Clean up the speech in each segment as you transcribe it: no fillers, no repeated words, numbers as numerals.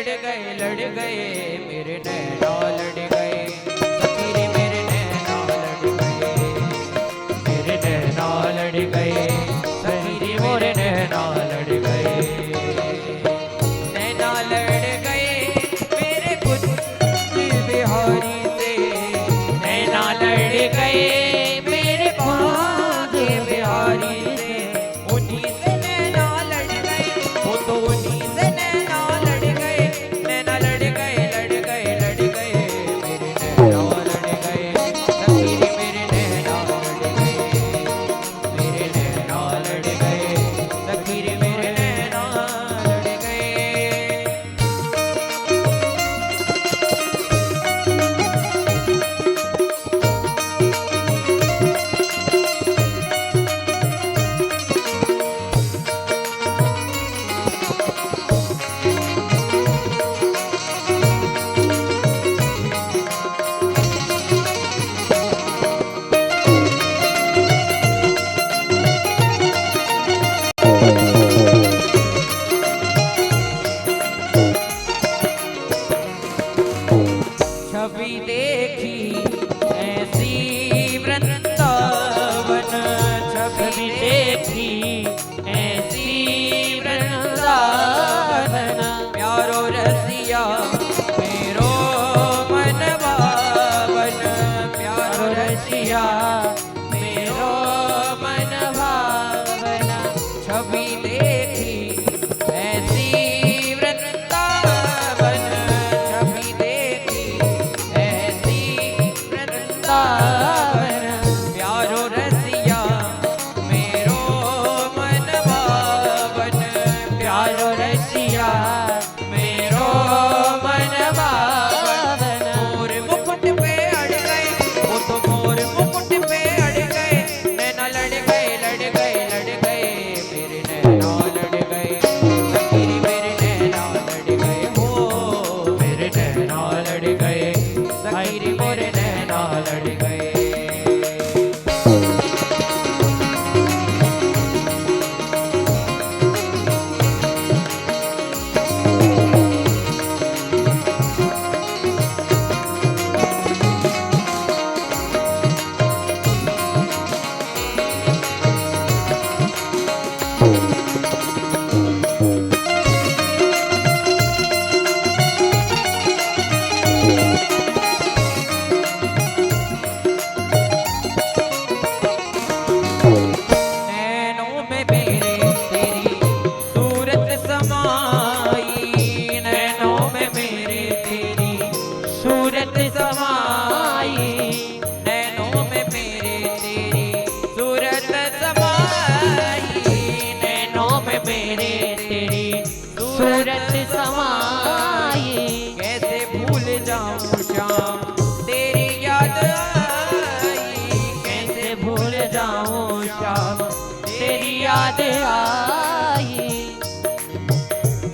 लड़ गए मेरे नैना लड़ गए, सखी रे मेरे नैना लड़ गए, मेरे नैना लड़ गए, सखी रे मेरे नैना लड़ गए, नैना लड़ गए मेरे कुछ बिहारी से, नैना लड़ गए मेरे भाग्य बिहारी से, उन्हीं से नैना लड़ गए, वो तो उन्हीं से नैना लड़ गए, नैना लड़ गए लड़ गए लड़ गए मेरे नैना लड़ गए, सखी रे मेरे नैना लड़ गए, मेरे नैना लड़ गए, सखी रे मेरे नैना लड़ गए। छवि देखी ऐसी वृंदावन, छवि देखी ऐसी वृंदावन, प्यारो रसिया मेरो मन भावन, प्यारो रसिया मेरो मन भावन, छवि देखी ऐसी वृंदावन, छवि देखी ऐसी वृंदावन, प्यारो रसिया मेरो मन भावन, प्यारो रसिया मेरो मन भावन, मोर मुकुट पे अड़ गए, वो तो मोर मुकुट पे अड़ गए, नैना लड़ गए लड़ गए लड़ गए मेरे नैना लड़ गए, सखी रे मेरे नैना लड़ गए, हो मेरे नैना लड़ गए, सखी रे मेरे नैना लड़ गए। नैनों में मेरे तेरी सूरत समाई, नैनों में मेरे तेरी सूरत समाई, नैनों में मेरे तेरी सूरत समाई, नैनों में मेरे तेरी सूरत समाई, कैसे भूल जाऊं श्याम तेरी याद आई, कैसे भूल जाऊं श्याम तेरी याद आई,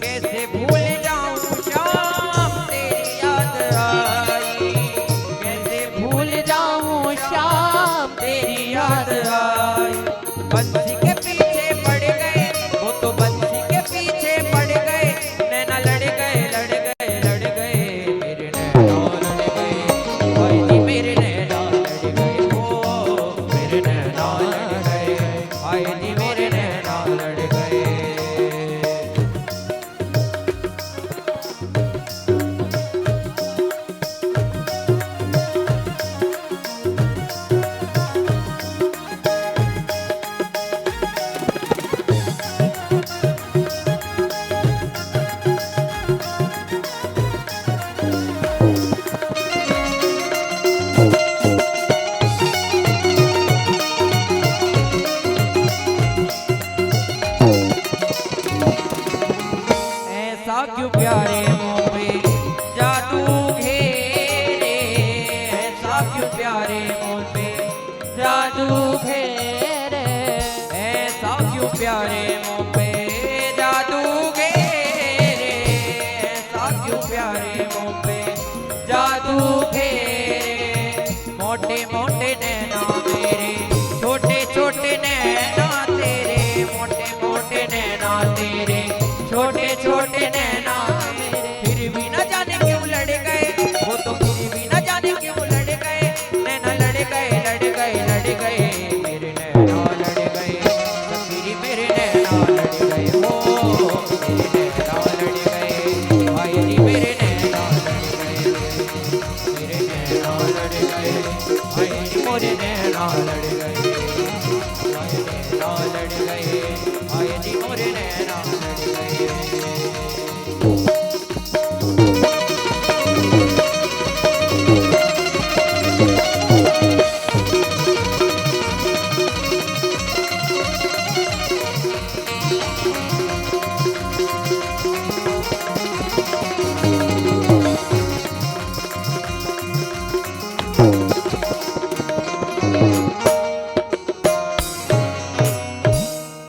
कैसे भूल जाऊं श्याम तेरी याद आई, कैसे भूल जाऊं श्याम तेरी याद आई, बंसी के पीछे पड़ गए, वो तो बंसी के पीछे पड़ गए, नैना लड़ गए लड़ गए लड़ गए मेरे नैना लड़ गए, भाई जी मेरे नैना लड़ गए, ओ मेरे नैना लड़ गए, भाई जी मेरे नैना लड़ गए। ऐसा क्यों प्यारे मुँह पे जादू घेरे, ऐसा क्यों प्यारे मुँह पे जादू घेरे, ऐसा क्यों प्यारे मुँह पे जादू घेरे, ऐसा क्यों प्यारे मुँह पे जादू घेरे, मोटे मोटे नैना मेरे छोटे छोटे नैना तेरे, मोटे मोटे नैना तेरे छोटे छोटे नैना मेरे, नैना लड़ गए